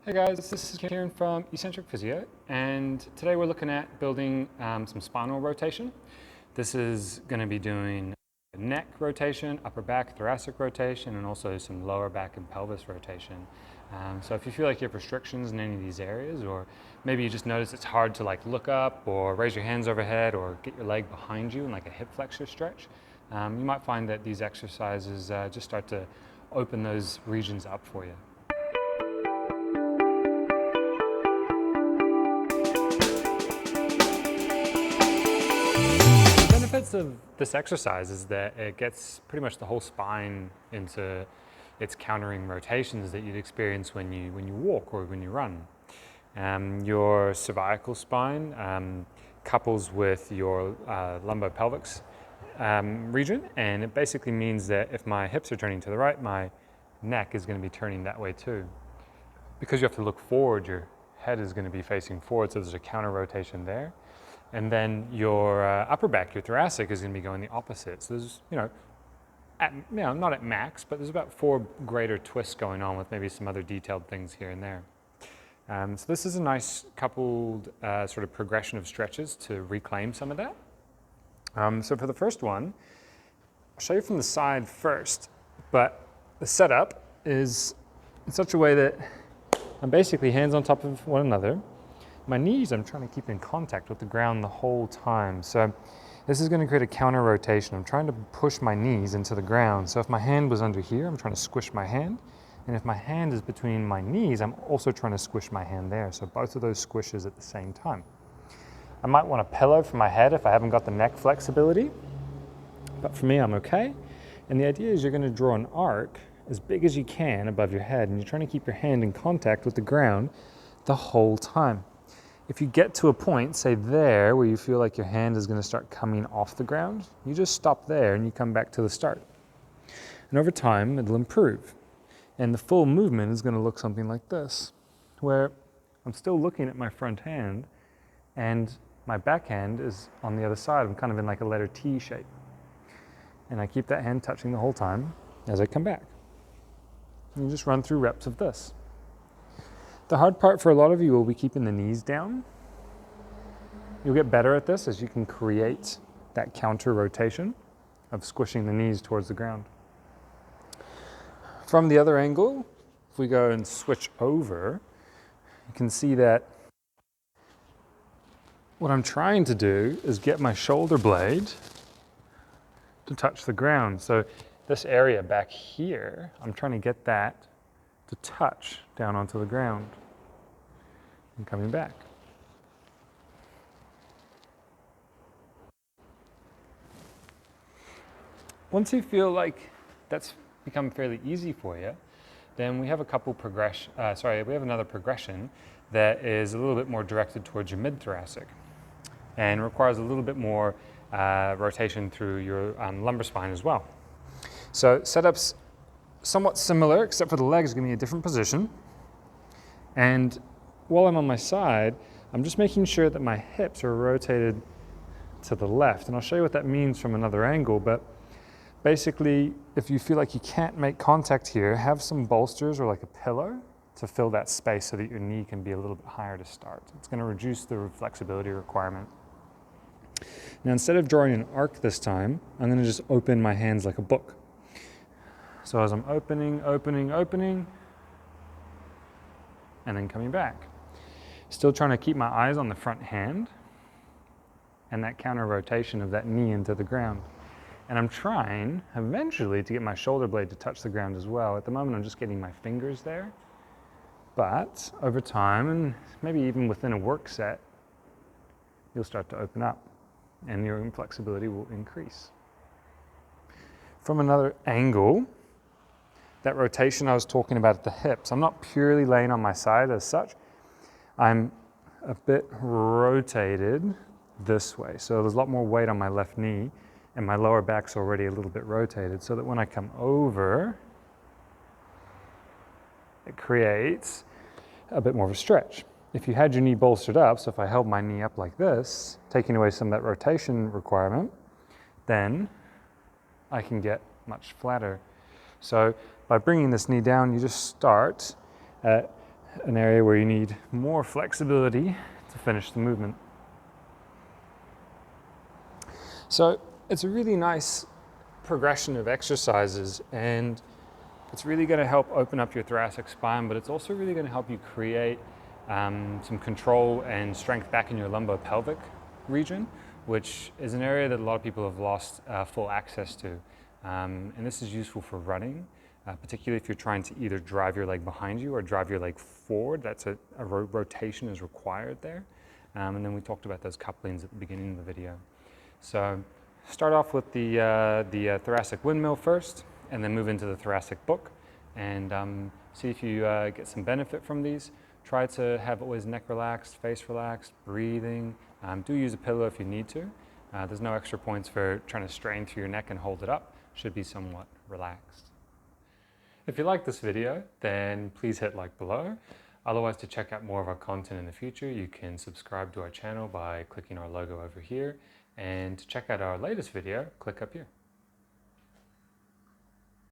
Hey guys, this is Kieran from MSK Physio, and today we're looking at building some spinal rotation. This is going to be doing neck rotation, upper back thoracic rotation, and also some lower back and pelvis rotation. So if you feel like you have restrictions in any of these areas, or maybe you just notice it's hard to look up or raise your hands overhead or get your leg behind you in like a hip flexor stretch, you might find that these exercises just start to open those regions up for you. The benefits of this exercise is that it gets pretty much the whole spine into its countering rotations that you'd experience when you walk or when you run. Your cervical spine couples with your lumbopelvic region, and it basically means that if my hips are turning to the right, my neck is going to be turning that way too. Because you have to look forward, your head is going to be facing forward, so there's a counter rotation there. And then your upper back, your thoracic, is going to be going the opposite. So there's, not at max, but there's about 4 greater twists going on with maybe some other detailed things here and there. So this is a nice coupled sort of progression of stretches to reclaim some of that. So for the first one, I'll show you from the side first, but the setup is in such a way that I'm basically hands on top of one another. My knees I'm trying to keep in contact with the ground the whole time. So this is going to create a counter rotation. I'm trying to push my knees into the ground. So if my hand was under here, I'm trying to squish my hand. And if my hand is between my knees, I'm also trying to squish my hand there. So both of those squishes at the same time. I might want a pillow for my head if I haven't got the neck flexibility. But for me, I'm okay. And the idea is you're going to draw an arc as big as you can above your head. And you're trying to keep your hand in contact with the ground the whole time. If you get to a point, say there, where you feel like your hand is going to start coming off the ground, you just stop there and you come back to the start. And over time, it'll improve. And the full movement is going to look something like this, where I'm still looking at my front hand and my back hand is on the other side. I'm kind of in like a letter T shape. And I keep that hand touching the whole time as I come back. And you just run through reps of this. The hard part for a lot of you will be keeping the knees down. You'll get better at this as you can create that counter rotation of squishing the knees towards the ground. From the other angle, if we go and switch over, you can see that what I'm trying to do is get my shoulder blade to touch the ground. So this area back here, I'm trying to get that to touch down onto the ground and coming back. Once you feel like that's become fairly easy for you, then we have another progression that is a little bit more directed towards your mid-thoracic and requires a little bit more rotation through your lumbar spine as well. So setup's somewhat similar, except for the legs give me a different position. And while I'm on my side, I'm just making sure that my hips are rotated to the left. And I'll show you what that means from another angle. But basically, if you feel like you can't make contact here, have some bolsters or like a pillow to fill that space so that your knee can be a little bit higher to start. It's going to reduce the flexibility requirement. Now, instead of drawing an arc this time, I'm going to just open my hands like a book. So as I'm opening, and then coming back. Still trying to keep my eyes on the front hand and that counter rotation of that knee into the ground. And I'm trying eventually to get my shoulder blade to touch the ground as well. At the moment, I'm just getting my fingers there. But over time, and maybe even within a work set, you'll start to open up and your flexibility will increase. From another angle, that rotation I was talking about at the hips, I'm not purely laying on my side as such. I'm a bit rotated this way. So there's a lot more weight on my left knee and my lower back's already a little bit rotated so that when I come over, it creates a bit more of a stretch. If you had your knee bolstered up, so if I held my knee up like this, taking away some of that rotation requirement, then I can get much flatter. So by bringing this knee down, you just start at an area where you need more flexibility to finish the movement. So it's a really nice progression of exercises, and it's really going to help open up your thoracic spine, but it's also really going to help you create some control and strength back in your lumbopelvic region, which is an area that a lot of people have lost full access to. And this is useful for running, particularly if you're trying to either drive your leg behind you or drive your leg forward. That's a rotation is required there. And then we talked about those couplings at the beginning of the video. So start off with the thoracic windmill first, and then move into the thoracic book, and see if you get some benefit from these. Try to have always neck relaxed, face relaxed, breathing. Do use a pillow if you need to. There's no extra points for trying to strain through your neck and hold it up. Should be somewhat relaxed. If you like this video, then please hit like below. Otherwise, to check out more of our content in the future, you can subscribe to our channel by clicking our logo over here. And to check out our latest video, click up here.